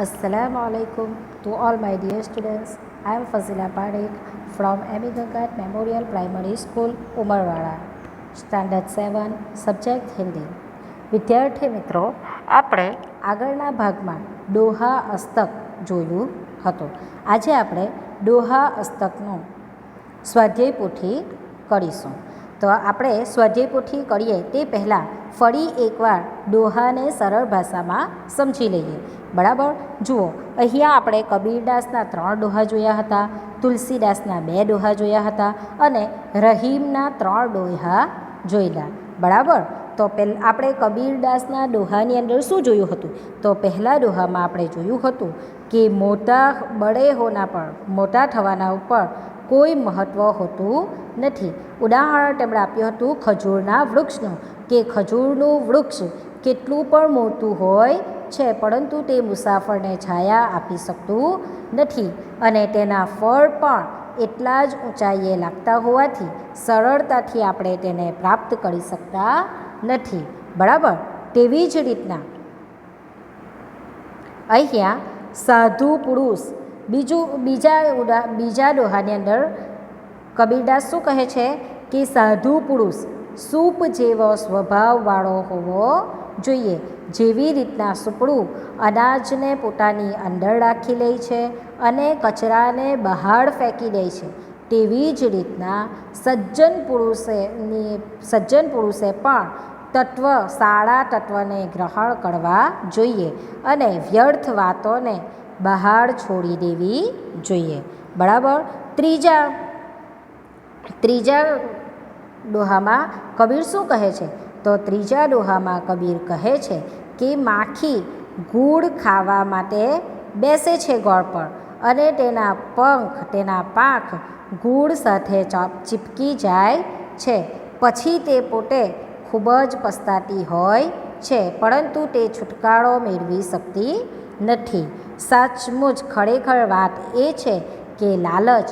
Assalamu alaikum to all my dear students. I am Fazila Parekh from Amy Gangat Memorial Primary School, Umarwada, Standard 7, Subject Hindi. વિદ્યાર્થી મિત્રો, આપણે આગળના ભાગમાં દોહા અસ્તક જોયું હતું. આજે આપણે દોહા અસ્તકનું સ્વાધ્યાય પોથી કરીશું. તો આપણે સ્વાધ્યાય પોથી કરીએ તે પહેલાં ફરી એકવાર દોહાને સરળ ભાષામાં સમજી લઈએ. બરાબર, જુઓ, અહીંયા આપણે કબીરદાસના 3 દોહા જોયા હતા, તુલસીદાસના 2 દોહા જોયા હતા અને રહીમના 3 દોહા જોયેલા. બરાબર, તો આપણે કબીરદાસના દોહાની અંદર શું જોયું હતું? તો પહેલા દોહામાં આપણે જોયું હતું કે મોટા બળે હોના પર, મોટા થવાના ઉપર કોઈ મહત્ત્વ હોતું નથી. ઉદાહરણ તેમણે આપ્યું હતું ખજૂરના વૃક્ષનું, કે ખજૂરનું વૃક્ષ કેટલું પણ મોટું હોય છે પરંતુ તે મુસાફરને છાયા આપી શકતું નથી અને તેના ફળ પણ એટલા જ ઊંચાઈએ લાગતા હોવાથી સરળતાથી આપણે તેને પ્રાપ્ત કરી શકતા નથી. બરાબર, તેવી જ રીતના અહીંયા સાધુ પુરુષ બીજા દોહાની અંદર કબીરદાસ શું કહે છે કે સાધુ પુરુષ સૂપ જેવો સ્વભાવવાળો હોવો જોઈએ. જેવી રીતના સુપડું અનાજને પોતાની અંદર રાખી લે છે અને કચરાને બહાર ફેંકી દે છે, તેવી જ રીતના સજ્જન પુરુષે પણ સારા તત્વને ગ્રહણ કરવા જોઈએ અને વ્યર્થ વાતોને બહાર છોડી દેવી જોઈએ. બરાબર, ત્રીજા દોહામાં કબીર શું કહે છે? તો ત્રીજા દોહામાં કબીર કહે છે કે માખી ગૂળ ખાવા માટે બેસે છે ગોળ પર અને તેના પાંખ ગૂળ સાથે ચીપકી જાય છે. પછી તે પોતે ખૂબ જ પસ્તાતી હોય છે પરંતુ તે છુટકારો મેળવી શકતી નથી. સાચમુચ ખરેખર વાત એ છે કે લાલચ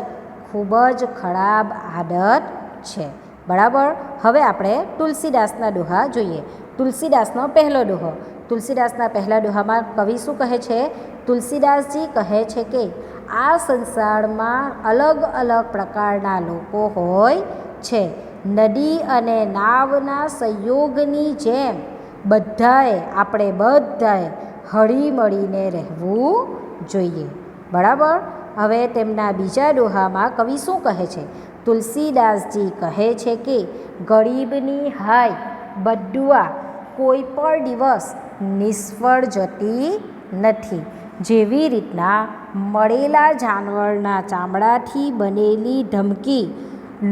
ખૂબ જ ખરાબ આદત છે. બરાબર, હવે આપણે તુલસીદાસના દોહા જોઈએ. તુલસીદાસનો પહેલો દોહો. તુલસીદાસના પહેલા દોહામાં કવિ શું કહે છે? તુલસીદાસજી કહે છે કે આ સંસારમાં અલગ અલગ પ્રકારના લોકો હોય છે. નદી અને નાવના સંયોગની જેમ આપણે બધાએ હળીમળીને રહેવું જોઈએ. બરાબર, હવે તેમના બીજા દોહામાં કવિ શું કહે છે? તુલસીદાસજી કહે છે કે ગરીબની હાય બદુઆ કોઈ પણ દિવસ નિષ્ફળ જતી નથી. જેવી રીતના મળેલા જાનવરના ચામડાથી બનેલી ધમકી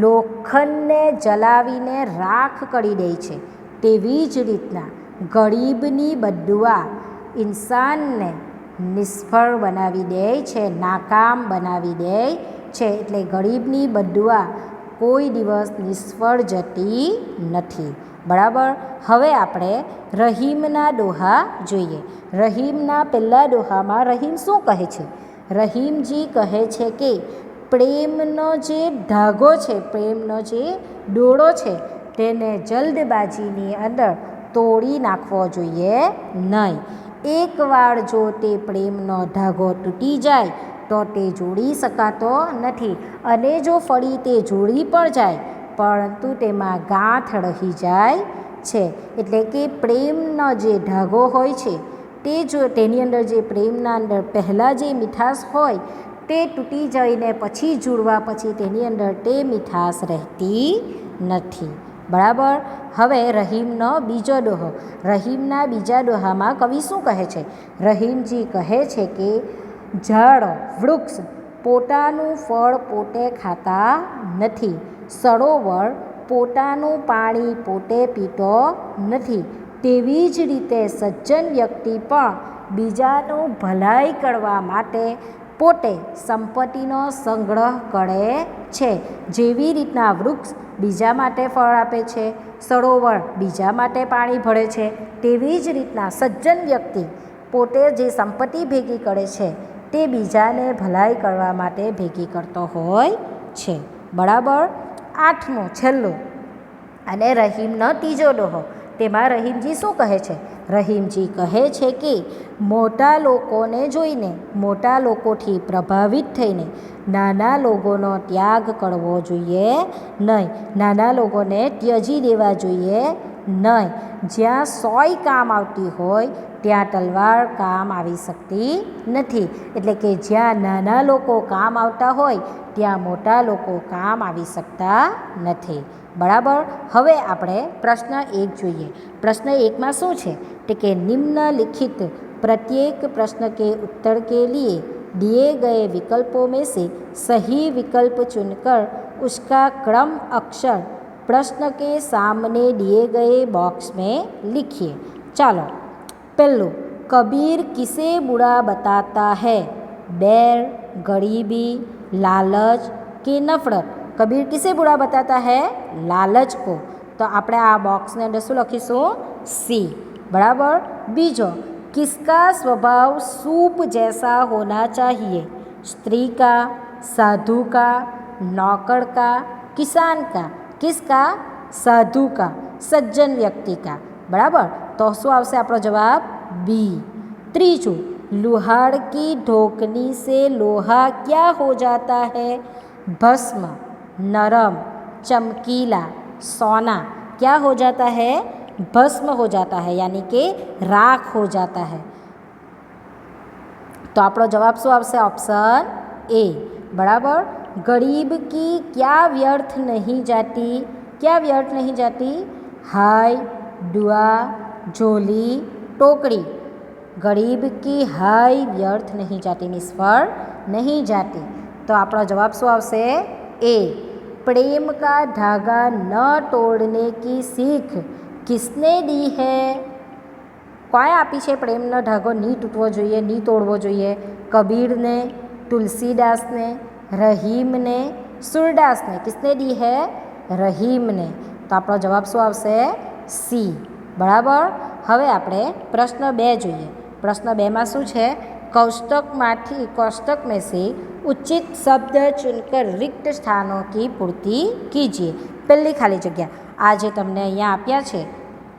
લોખંડને જલાવીને રાખ કરી દે છે, તેવી જ રીતના ગરીબની બદુઆ ઇન્સાનને નિષ્ફળ બનાવી દે છે, નાકામ બનાવી દે છે. એટલે ગરીબની બદુઆ કોઈ દિવસ નિષ્ફળ જતી નથી. બરાબર, હવે આપણે રહીમના દોહા જોઈએ. રહીમના પહેલા દોહામાં રહીમ શું કહે છે? રહીમજી કહે છે કે પ્રેમનો જે ધાગો છે, પ્રેમનો જે દોરડો છે, તેને જલ્દબાજીની અંદર તોડી નાખવો જોઈએ નહીં. એકવાર જો તે પ્રેમનો ધાગો તૂટી જાય તો તે જોડી શકાતો નથી અને જો ફરી તે જોડી પણ જાય પરંતુ તેમાં ગાંઠ રહી જાય છે. એટલે કે પ્રેમનો જે ધાગો હોય છે તેની અંદર જે પ્રેમના અંદર પહેલાં જે મીઠાશ હોય તે તૂટી જઈને પછી જોડવા પછી તેની અંદર તે મીઠાશ રહેતી નથી. બરાબર, હવે રહીમનો બીજો દોહો. રહીમના બીજા દોહામાં કવિ શું કહે છે? રહીમજી કહે છે કે ઝાડ વૃક્ષ પોતાનું ફળ પોતે ખાતા નથી, સરોવર પોતાનું પાણી પોતે પીતો નથી, તેવી જ રીતે સજ્જન વ્યક્તિ પણ બીજાનું ભલાઈ કરવા માટે પોતે સંપત્તિનો સંગ્રહ કરે છે. જેવી રીતના વૃક્ષ બીજા માટે ફળ આપે છે, સરોવર બીજા માટે પાણી ભરે છે, તેવી જ રીતના સજ્જન વ્યક્તિ પોતે જે સંપત્તિ ભેગી કરે છે તે બીજાને ભલાઈ કરવા માટે ભેગી કરતો હોય છે. બરાબર, 8મો છેલ્લો અને રહીમનો ત્રીજો દોહો. તેમાં રહીમજી શું કહે છે? રહીમજી કહે છે કે મોટા લોકોને જોઈને, મોટા લોકોથી પ્રભાવિત થઈને નાના લોકોનો ત્યાગ કરવો જોઈએ નહીં, નાના લોકોને ત્યજી દેવા જોઈએ નહીં. જ્યાં સોય કામ આવતી હોય ત્યાં તલવાર કામ આવી શકતી નથી. એટલે કે જ્યાં નાના લોકો કામ આવતા હોય ત્યાં મોટા લોકો કામ આવી શકતા નથી. બરાબર. હવે આપણે પ્રશ્ન 1 જોઈએ. प्रश्न 1 में શું છે? तो कि निम्नलिखित प्रत्येक प्रश्न के उत्तर के लिए दिए गए विकल्पों में से सही विकल्प चुनकर उसका क्रम अक्षर प्रश्न के सामने दिए गए बॉक्स में लिखिए. चलो, पहलू, कबीर किसे बुरा बताता है? बैर, गरीबी, लालच कि नफरत? कबीर किसे बुरा बताता है? लालच को. तो આપણે આ બોક્સને અંદર શું લખીશું? सी. बराबर. बीजो, किसका स्वभाव सूप जैसा होना चाहिए? स्त्री का, साधु का, नौकर का, किसान का? किसका? साधु का, सज्जन व्यक्ति का. बराबर. तो શું આવશે આપણો જવાબ? बी. ત્રીજું, लोहार की ढोकनी से लोहा क्या हो जाता है? भस्म, नरम, चमकीला, सोना. क्या हो जाता है? भस्म हो जाता है, यानी कि राख हो जाता है. तो આપણો જવાબ શું આવશે? Option A. बराबर. गरीब की क्या व्यर्थ नहीं जाती? क्या व्यर्थ नहीं जाती? हाय, दुआ, झोली, टोकरी. गरीब की हाय व्यर्थ नहीं जाती, निष्फળ नहीं जाती. तो આપણો જવાબ શું આવશે? ए. प्रेम का धागा न तोड़ने की सीख किसने दी है? कोई आपी है प्रेमनो धागो नहीं तूटवो जोईए, नहीं तोड़वो जोईए? कबीर ने, तुलसीदास ने, रहीम ने, सूरदास ने. किसने दी है? रहीम ने. तो आपणो जवाब शुं आवशे? सी. बराबर. हवे आपणे प्रश्न 2 जोईए. प्रश्न 2 में शुं छे? कोष्टक में से उचित शब्द चुनकर रिक्त स्थानों की पूर्ति कीजिए. पहली खाली जग्या आज तमने अहींया आप्या छे,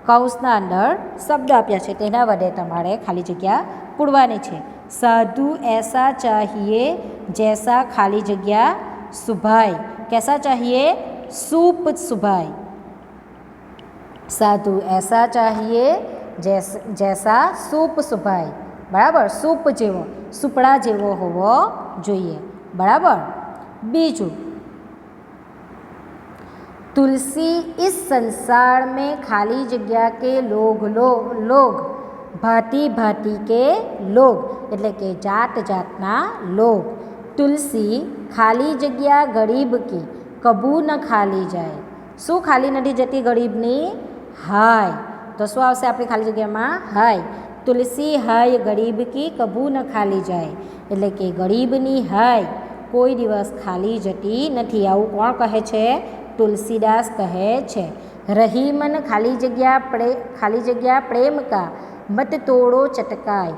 कौंसना अंदर शब्द आप्या छे तेना वडे तमारे खाली जग्या पूरवानी छे. साधु ऐसा चाहिए जैसा खाली जग्या सुभाय. कैसा चाहिए? सूप सुभाय. साधु ऐसा चाहिए जैसा सूप सुभाय. बराबर. सूप जेवो, सूपड़ा जेवो होवो જોઈએ. बराबर. बीजू, तुलसी इस संसार में खाली जग्या के लोग भांति भांति के लोग એટલે કે જાત જાતના लोग. तुलसी खाली जग्या गरीब की कबू न खाली जाए. શું ખાલી નથી જતી ગરીબની? હાય. તો શું આવશે આપણી ખાલી જગ્યામાં? હાય. तुलसी हाय गरीब की कबू न खाली जाए. એટલે કે ગરીબની હાય કોઈ દિવસ ખાલી જતી નથી. આવું કોણ કહે છે? तुलसीदास કહે છે. रहीमन खाली जग्या प्रेम का मत तोड़ो चटकाए.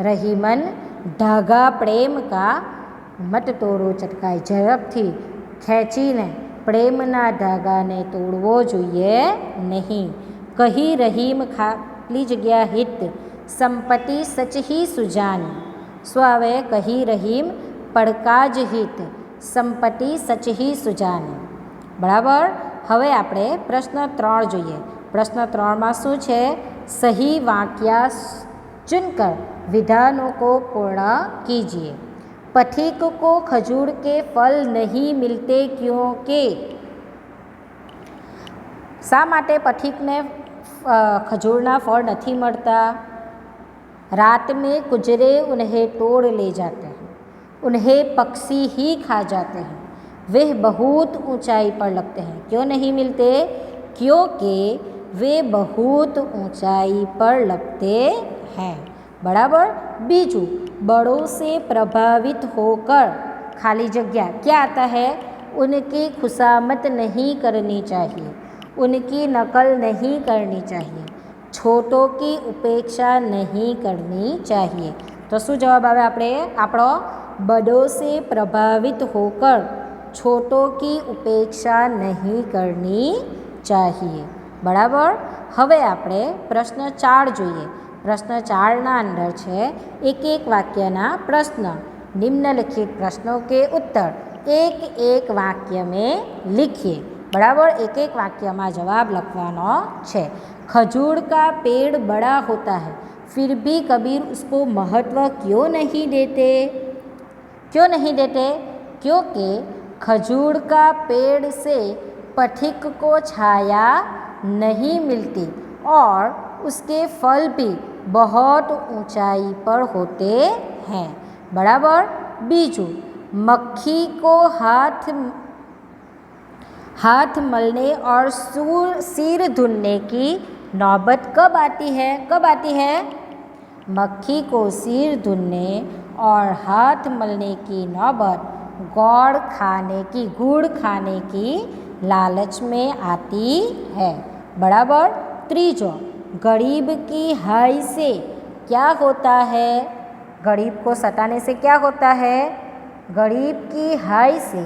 रहीमन धागा प्रेम का मत तोड़ो चटकाए. ઝડપથી ખેંચીને પ્રેમના ધાગાને તોડવો જોઈએ નહીં. કહી રહીમ ખાલી જગ્યા હિત संपत्ति सच ही सुजान. स्वावे कही रहीम पड़काज हित संपत्ति सच ही सुजान. बराबर. हवे आपणे प्रश्न 3 जोईए. प्रश्न 3 में शुं छे? सही वाक्य चुनकर विधानों को पूर्ण कीजिए. पथिक को खजूर के फल नहीं मिलते क्योंकि? शा माटे पथिकने खजूरना फल नहीं मळता? रात में कुजरे उन्हें तोड़ ले जाते हैं, उन्हें पक्षी ही खा जाते हैं, वे बहुत ऊंचाई पर लगते हैं. क्यों नहीं मिलते? क्योंकि वे बहुत ऊंचाई पर लगते हैं. बराबर. बीजू, बड़ों से प्रभावित होकर खाली जगह क्या आता है? उनकी खुशामद नहीं करनी चाहिए, उनकी नकल नहीं करनी चाहिए, छोटों की उपेक्षा नहीं करनी चाहिए. तो शू जवाब आवे आपणे? आपणो बड़ों से प्रभावित होकर छोटों की उपेक्षा नहीं करनी चाहिए. बराबर. હવે આપણે પ્રશ્ન 4 જોઈએ. प्रश्न 4 अंदर है एक एक वाक्यना प्रश्न, निम्नलिखित प्रश्नों के उत्तर एक एक वाक्य में लिखिए. बराबर, एक एक वाक्य में जवाब लखवानो है. खजूर का पेड़ बड़ा होता है फिर भी कबीर उसको महत्व क्यों नहीं देते? क्यों नहीं देते? क्योंकि खजूर का पेड़ से पथिक को छाया नहीं मिलती और उसके फल भी बहुत ऊंचाई पर होते हैं. बराबर. बीजू, मक्खी को हाथ मलने और सिर धुलने की नौबत कब आती है? कब आती है? मक्खी को सिर धुलने और हाथ मलने की नौबत गुड़ खाने की लालच में आती है. बराबर. तीजो, गरीब की हाय से क्या होता है? गरीब को सताने से क्या होता है? गरीब की हाय से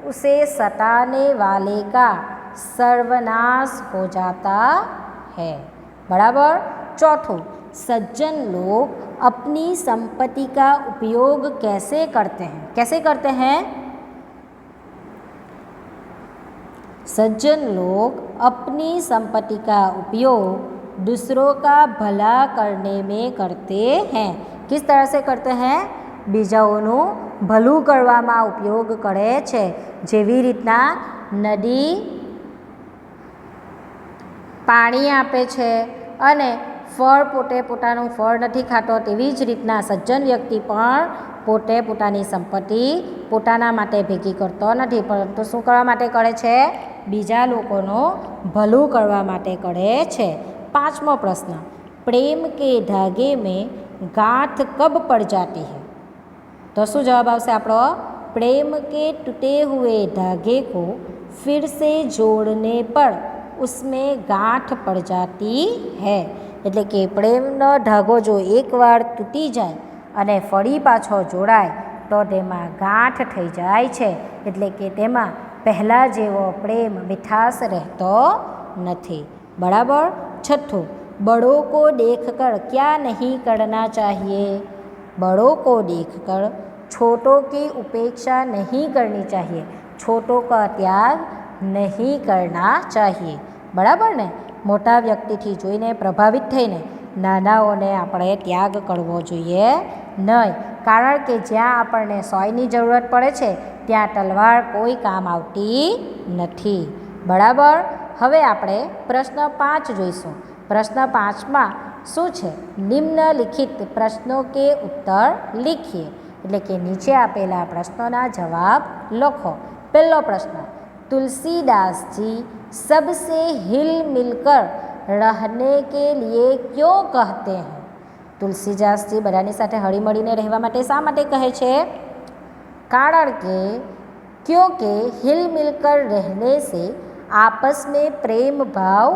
उसे सताने वाले का सर्वनाश हो जाता है. बराबर. चौथो, सज्जन लोग अपनी संपत्ति का उपयोग कैसे करते हैं? कैसे करते हैं? सज्जन लोग अपनी संपत्ति का उपयोग दूसरों का भला करने में करते हैं. किस तरह से करते हैं? बीजाओનું ભલું કરવામાં ઉપયોગ કરે છે. જેવી રીતના નદી પાણી આપે છે અને ફળ પોતાનું ફળ નથી ખાતો, તેવી જ રીતના સજ્જન વ્યક્તિ પણ પોતાની સંપત્તિ પોતાના માટે ભેગી કરતો નથી, પરંતુ શું કરવા માટે કરે છે? બીજા લોકોનું ભલું કરવા માટે કરે છે. 5મો प्रश्न, प्रेम के धागे में गांठ कब पड़ जाती है? तो शू जवाब आवशे आपणो? प्रेम के टूटे हुए धागे को फिर से जोड़ने पर उसमें गांठ पड़ जाती है. एटले के प्रेमनो धागो जो एक वार तूटी जाए अने फरी पाछो जोड़ाय तो तेमां गांठ थई जाय छे. एटले के तेमां पहला जेवो प्रेम मिठास रहतो नथी. बराबर. छठो, बड़ों को देखकर क्या नहीं करना चाहिए? बड़ों को देखकर छोटों की उपेक्षा नहीं करनी चाहिए, छोटों का त्याग नहीं करना चाहिए. बराबर ने? मोटा व्यक्तिथी जोईने प्रभावित थईने नानाओने आपणे त्याग करवो जोईए नहीं, कारण के ज्यां आपणे सोयनी जरूरत पड़े छे त्यां तलवार कोई काम आवती नथी. बराबर. हवे आपणे प्रश्न 5 जोईशुं. प्रश्न 5 में शू है? निम्नलिखित प्रश्नों के उत्तर लिखिए. एटले के नीचे आपेला प्रश्नों जवाब लखो. पहलो प्रश्न, तुलसीदास जी सबसे हिल मिलकर रहने के लिए क्यों कहते हैं? तुलसीदास जी बधानी साथे हળી મળીને રહેવા માટે શા માટે કહે છે? कारण के क्योंकि हिल मिलकर रहने से आपस में प्रेम भाव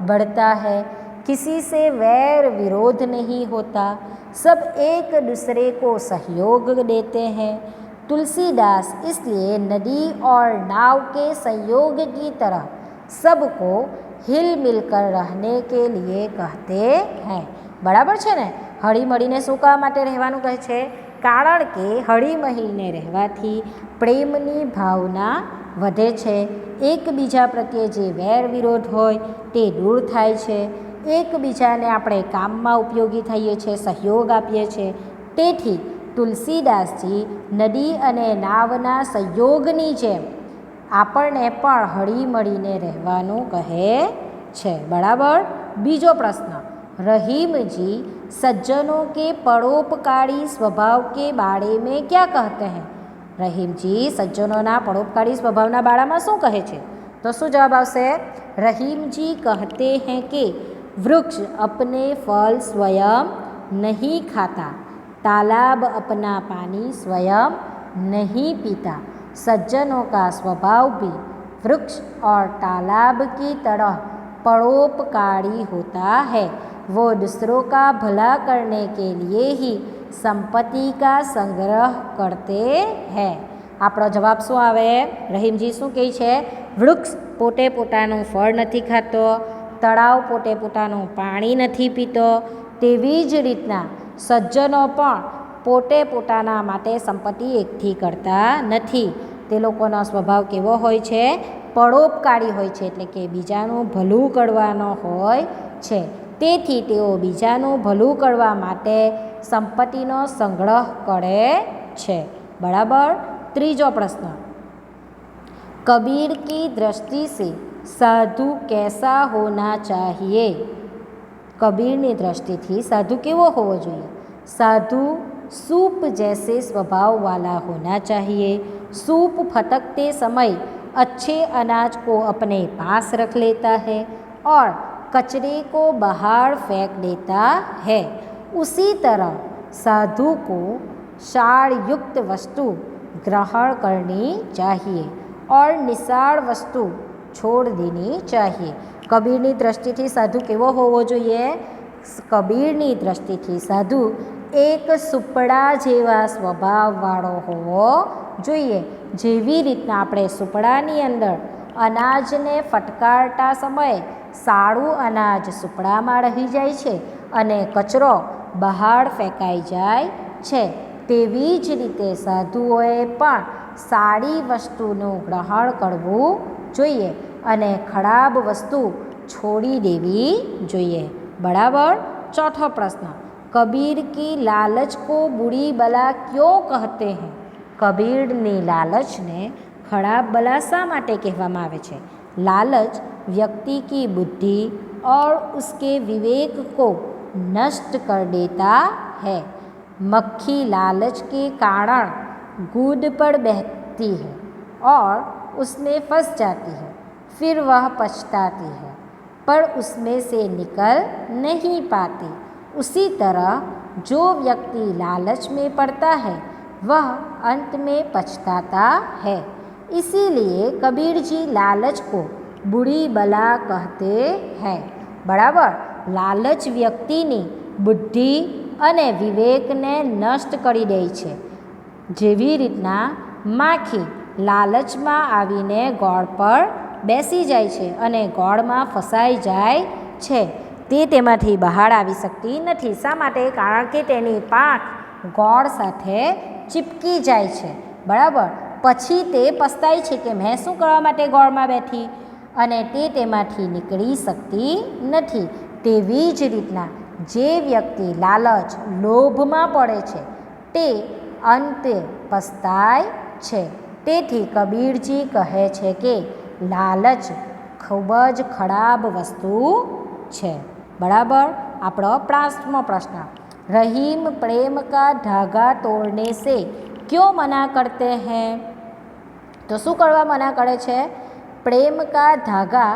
बढ़ता है, किसी से वैर विरोध नहीं होता, सब एक दूसरे को सहयोग देते हैं. तुलसीदास इसलिए नदी और नाव के संयोग की तरह सबको हिल मिलकर रहने के लिए कहते हैं. बराबर है ने? हળી મળીને શું કરવા માટે રહેવાનું કહે છે? કારણ કે હળી મળીને રહેવાથી પ્રેમની ભાવના વધે છે, એકબીજા પ્રત્યે જે વેર વિરોધ હોય તે દૂર થાય છે, એકબીજાને આપણે કામમાં ઉપયોગી થઈએ છીએ, સહયોગ આપીએ છીએ. તેથી તુલસીદાસજી નદી અને નાવના સહયોગની જેમ આપણને પણ હળી મળીને રહેવાનું કહે છે. બરાબર. બીજો પ્રશ્ન, रहीम जी सज्जनों के परोपकारी स्वभाव के बारे में क्या कहते हैं? रहीम जी सज्जनों परोपकारी स्वभावना बारे में शू कहे छे? तो शू जवाब आवशे? रहीम जी कहते हैं कि वृक्ष अपने फल स्वयं नहीं खाता, तालाब अपना पानी स्वयं नहीं पीता, सज्जनों का स्वभाव भी वृक्ष और तालाब की तरह परोपकारी होता है, वो दूसरों का भला करने के लिए ही संपत्ति का संग्रह करते हैं. આપણો જવાબ શું આવે? રહીમજી શું કહે છે? વૃક્ષ પોતે પોતાનું ફળ નથી ખાતો, તળાવ પોતે પોતાનું પાણી નથી પીતો, તેવી જ રીતના સજ્જનો પણ પોતે પોતાના માટે સંપત્તિ એકઠી કરતા નથી. તે લોકોનો સ્વભાવ કેવો હોય છે? પરોપકારી હોય છે, એટલે કે બીજાનું ભલું કરવાનો હોય છે. તેથી તેઓ બીજાનું ભલું કરવા માટે સંપત્તિનો સંગ્રહ કરે છે. બરાબર. ત્રીજો પ્રશ્ન, कबीर की दृष्टि से साधु कैसा होना चाहिए? कबीરની दृष्टिથી साधु કેવો હોવો જોઈએ? साधु सूप जैसे स्वभाव वाला होना चाहिए। सूप फटकते समय अच्छे अनाज को अपने पास रख लेता है और कचरे को बाहर फेंक देता है। उसी तरह साधु को सार युक्त वस्तु ग्रहण करनी चाहिए और निसार वस्तु छोड़ देनी चाहिए। कबीરની દૃષ્ટિથી સાધુ કેવો હોવો જોઈએ? કબીરની દૃષ્ટિથી સાધુ એક સુપડા જેવા સ્વભાવવાળો હોવો જોઈએ. જેવી રીતના આપણે સુપડાની અંદર અનાજને ફટકારતા સમયે સારું અનાજ સુપડામાં રહી જાય છે અને કચરો બહાર ફેંકાઈ જાય છે, તેવી જ રીતે સાધુઓએ પણ સારી વસ્તુનું ગ્રહણ કરવું જોઈએ અને ખરાબ વસ્તુ છોડી દેવી જોઈએ. બરાબર. ચોથો પ્રશ્ન, कबीर की लालच को बुरी बला क्यों कहते हैं? કબીરની લાલચને ખરાબ બલા શા માટે કહેવામાં આવે છે? लालच व्यक्ति की बुद्धि और उसके विवेक को नष्ट कर देता है। मक्खी लालच के कारण गूद पर बैठती है और उसमें फंस जाती है, फिर वह पछताती है पर उसमें से निकल नहीं पाती। उसी तरह जो व्यक्ति लालच में पड़ता है वह अंत में पछताता है। इसीलिए कबीर जी लालच को बुरी बला कहते हैं. बराबर. लालच વ્યક્તિની બુદ્ધિ અને વિવેકને નષ્ટ કરી દે છે. જેવી રીતના માખી લાલચમાં આવીને ગોળ પર બેસી જાય છે અને ગોળમાં ફસાઈ જાય છે, તે તેમાંથી બહાર આવી શકતી નથી. શા માટે? કારણ કે તેની પાંખ ગોળ સાથે ચીપકી જાય છે. બરાબર. પછી તે પસ્તાય છે કે મેં શું કરવા માટે ગોળમાં બેઠી, અને તે તેમાંથી નીકળી શકતી નથી. તેવી જ રીતના જે વ્યક્તિ લાલચ લોભમાં પડે છે તે અંતે પસ્તાય છે. તેથી કબીરજી કહે છે કે લાલચ ખૂબ જ ખરાબ વસ્તુ છે. બરાબર. આપણો 5મો પ્રશ્ન, रहीम प्रेम का धागा तोड़ने से क्यों मना करते हैं? तो શું કરવા મના કરે છે? प्रेम का धागा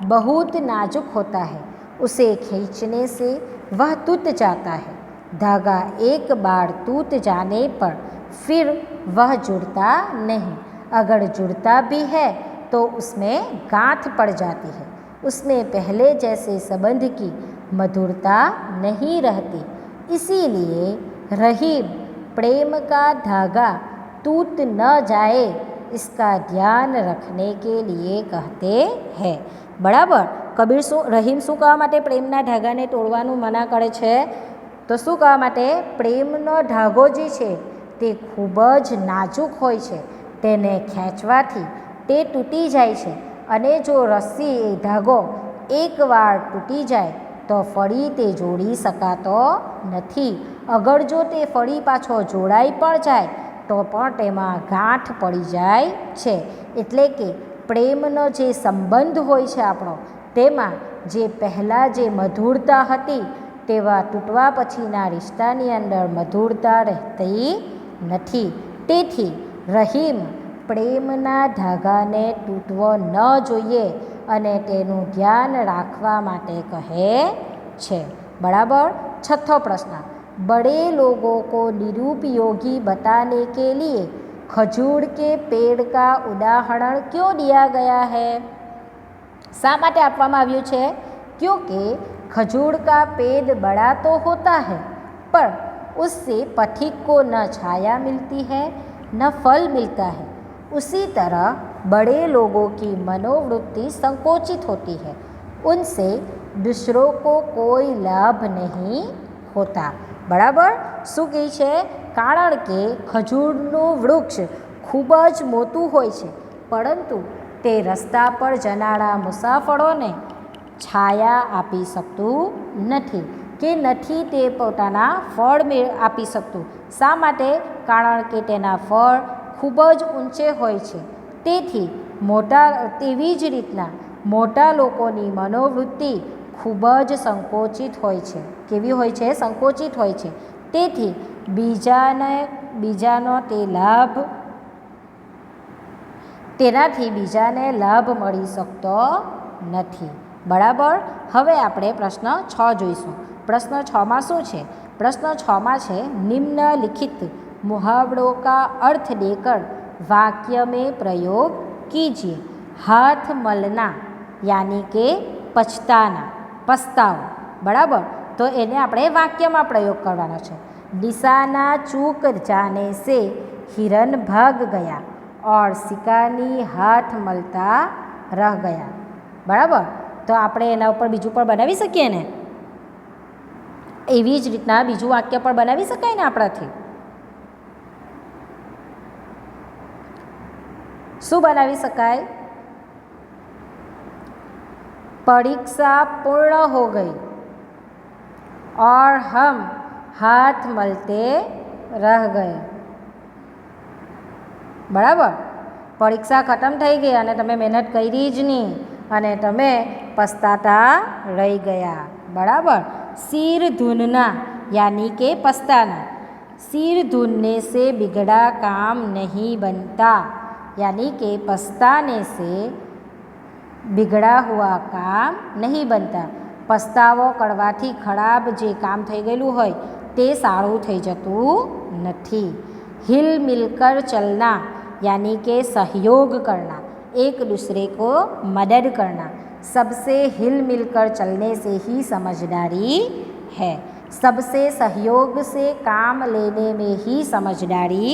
बहुत नाजुक होता है, उसे खींचने से वह टूट जाता है। धागा एक बार टूट जाने पर फिर वह जुड़ता नहीं, अगर जुड़ता भी है तो उसमें गांठ पड़ जाती है, उसमें पहले जैसे संबंध की मधुरता नहीं रहती। इसीलिए रहीम प्रेम का धागा टूट न जाए इसका ध्यान रखने के लिए कहते हैं. બરાબર. કબીર રહીમ શું કહેવા માટે પ્રેમના ધાગાને તોડવાનું મના કરે છે? તો શું કહેવા માટે? પ્રેમનો ધાગો જે છે તે ખૂબ જ નાજુક હોય છે, તેને ખેંચવાથી તે તૂટી જાય છે, અને જો રસ્સી એ ધાગો એકવાર તૂટી જાય તો ફરી તે જોડી શકાતો નથી. અગર જો તે ફરી પાછો જોડાઈ પણ જાય તો પણ તેમાં ગાંઠ પડી જાય છે. એટલે કે પ્રેમનો જે સંબંધ હોય છે આપણો, તેમાં જે પહેલાં જે મધુરતા હતી તેવા તૂટવા પછીના રિશ્તાની અંદર મધુરતા રહેતી નથી. તેથી રહીમ પ્રેમના ધાગાને તૂટવો ન જોઈએ અને તેનું ધ્યાન રાખવા માટે કહે છે. બરાબર. 6થો પ્રશ્ન, बड़े लोगों को निरुपयोगी बताने के लिए खजूर के पेड़ का उदाहरण क्यों दिया गया है? શા માટે આપવામાં આવ્યું છે? क्योंकि खजूर का पेड़ बड़ा तो होता है पर उससे पथिक को न छाया मिलती है न फल मिलता है। उसी तरह बड़े लोगों की मनोवृत्ति संकोचित होती है, उनसे दूसरों को कोई लाभ नहीं होता। બરાબર. શું કહે છે? કારણ કે ખજૂરનું વૃક્ષ ખૂબ જ મોટું હોય છે, પરંતુ તે રસ્તા પર જનારા મુસાફરોને છાયા આપી શકતું નથી કે નથી તે પોતાના ફળ આપી શકતું. શા માટે? કારણ કે તેના ફળ ખૂબ જ ઊંચે હોય છે. તેવી જ રીતના મોટા લોકોની મનોવૃત્તિ ખૂબ જ સંકોચિત હોય છે. કેવી હોય છે? સંકોચિત હોય છે. તેથી તેનાથી બીજાને લાભ મળી શકતો નથી. બરાબર. હવે આપણે પ્રશ્ન 6 જોઈશું. प्रश्न 6 में शू है? प्रश्न 6 में है निम्नलिखित मुहावरों का अर्थ देकर वाक्य में प्रयोग कीजिए। हाथ मलना यानी के पछताना, पछताओ. बराबर. तो एने आपणे वाक्य में प्रयोग करवानो छे. निशाना चूक जाने से हिरन भाग गया और शिकारी हाथ मलता रह गया. बराबर. तो आपणे एना उपर बीजू पर बनावी सकीए ने? एवी ज रीतना बीजू वाक्य पर बनावी शकाय ने आपणाथी? शुं बनावी शकाय? परीक्षा पूर्ण हो गई और हम हाथ मलते रह गए. बराबर. परीक्षा खत्म थई गई अने तमे मेहनत करी ज नहीं अने तमे पछताता रही गया. बराबर. सिर धुनना यानी के पछताना. सिर धुनने से बिगड़ा काम नहीं बनता, यानी कि पछताने से बिगड़ा हुआ काम नहीं बनता. पछतावो करवाथी खराब जे काम थई गयेलुं होय ते सारुं थई जतुं नथी. हिल मिलकर चलना यानी के सहयोग करना, एक दूसरे को मदद करना. सबसे हिल मिलकर चलने से ही समझदारी है. सबसे सहयोग से काम लेने में ही समझदारी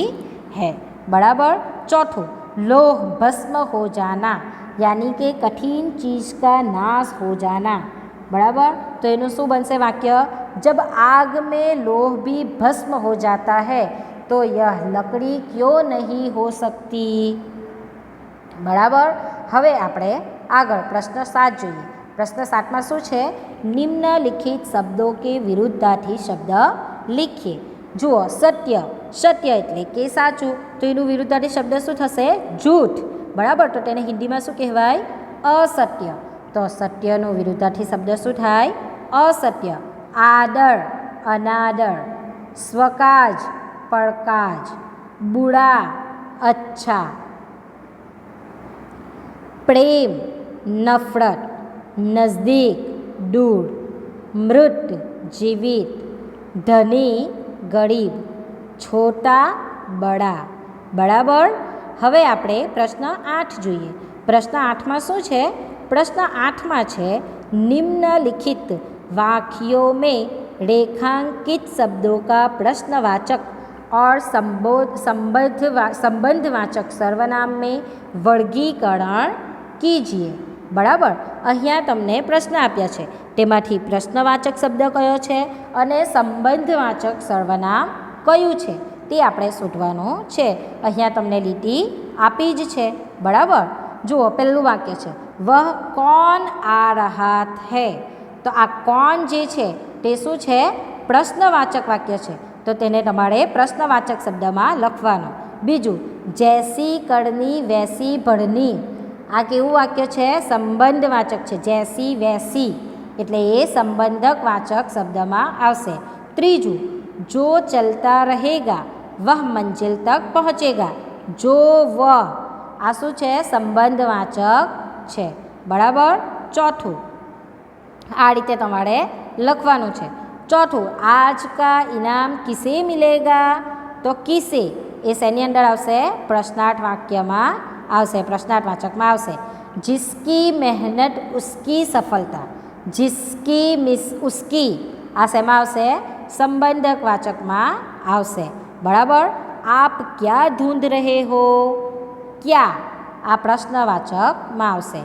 है. बराबर. चौथुं, लोह भस्म हो जाना यानी कि कठिन चीज़ का नाश हो जाना. बराबर. तो एनु शुं बनशे वाक्य? जब आग में लोह भी भस्म हो जाता है तो यह लकड़ी क्यों नहीं हो सकती. बराबर. हवे आपणे आगळ प्रश्न 7 जोईए. प्रश्न 7 में शू है? निम्नलिखित शब्दों के विरुद्धार्थी शब्द लिखिए. जुओ, सत्य. सत्य एटले के साचुं. तो एनु विरुद्धार्थी शब्द शू थशे? झूठ. बराबर. तो तेने हिंदी में शू कहेवाय? असत्य. तो सत्यनो विरुद्धार्थी शब्द शू थाय? असत्य. आदर, अनादर. स्वकाज, परकाज. बुरा, अच्छा. प्रेम, नफरत. नज़दीक, दूर. मृत, जीवित. धनी, गरीब. छोटा, बड़ा. बराबर. हवे आपणे प्रश्न 8 जोईए. प्रश्न 8 में शू है? प्रश्न 8 में है निम्नलिखित वाक्यों में रेखांकित शब्दों का प्रश्नवाचक और संबंधवाचक सर्वनाम में वर्गीकरण कीजिए. बराबर. अहींया तमने प्रश्न आप्या छे, तेमांथी प्रश्नवाचक शब्द कयो छे अने संबंधवाचक सर्वनाम कयुं छे ते आपणे शोधवानुं छे. अहींया तमने लीटी आपी ज छे. बराबर. जुओ, पहेलुं वाक्य छे वह कौन आ रहा है. तो आ कौन जे छे ते शुं छे? प्रश्नवाचक वाक्य छे. तो तेने तमारे प्रश्नवाचक शब्दमां लखवानुं. बीजुं, जैसी करनी वैसी भरनी. आ केवुं वाक्य छे? संबंधवाचक छे. जैसी वैसी एटले ए संबंधक वाचक शब्दमां आवशे. त्रीजुं, जो चलता रहेगा वह मंजिल तक पहुँचेगा. जो वह आ शुं छे? संबंधवाचक छे. बराबर. चौथुं, आ रीते तमारे लखवानुं छे. चौथुं, आज का इनाम किसे मिलेगा. तो किसे ए शेनी अंदर आवशे? प्रश्नार्थ वाक्यमां आवशे, प्रश्नार्थवाचक में आवशे. जिसकी मेहनत उसकी सफलता. जिसकी उसकी आ शेमां आवशे? संबंधक वाचक में आवशे. बराबर. आप क्या ढूंढ रहे हो. क्या आ प्रश्नवाचक में आवशे.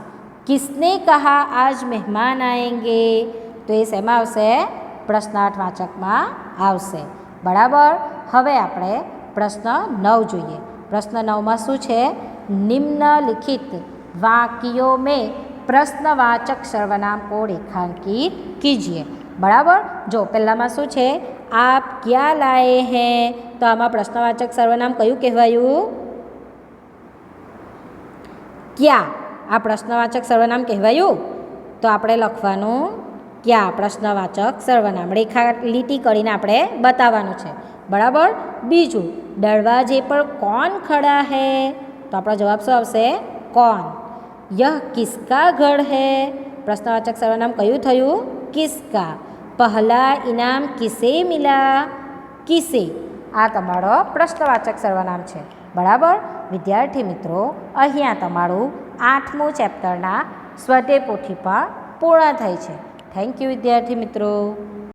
किसने कहा आज मेहमान आएंगे? तो એ શેમાં આવશે? પ્રશ્નાર્થ વાચકમાં આવશે. બરાબર. હવે આપણે પ્રશ્ન 9 જોઈએ. પ્રશ્ન 9માં શું છે? નિમ્નલિખિત વાક્યો में પ્રશ્નવાચક સર્વનામ को રેખાંકિત कीजिए. બરાબર. જો પહેલાંમાં શું છે? આપ ક્યાં લાએ હે? તો આમાં પ્રશ્નવાચક સર્વનામ કયું કહેવાયું? ક્યાં. આ પ્રશ્નવાચક સર્વનામ કહેવાયું. તો આપણે લખવાનું ક્યાં પ્રશ્નવાચક સર્વનામ, રેખા લીટી કરીને આપણે બતાવવાનું છે. બરાબર. બીજું, દરવાજે પર કોણ ખડા હે? તો આપણો જવાબ શું આવશે? કોણ. યહ કિસકા ઘર હે? પ્રશ્નવાચક સર્વનામ કયું થયું? કિસકા. પહેલા ઇનામ કિસે મિલા? કિસે. આ તમારો પ્રશ્નવાચક સર્વનામ છે. બરાબર. વિદ્યાર્થી મિત્રો, અહીંયા તમારું 8મું ચેપ્ટરના સ્વાધ્યાય પોથી પણ પૂર્ણ થાય છે. થેન્ક યુ વિદ્યાર્થી મિત્રો.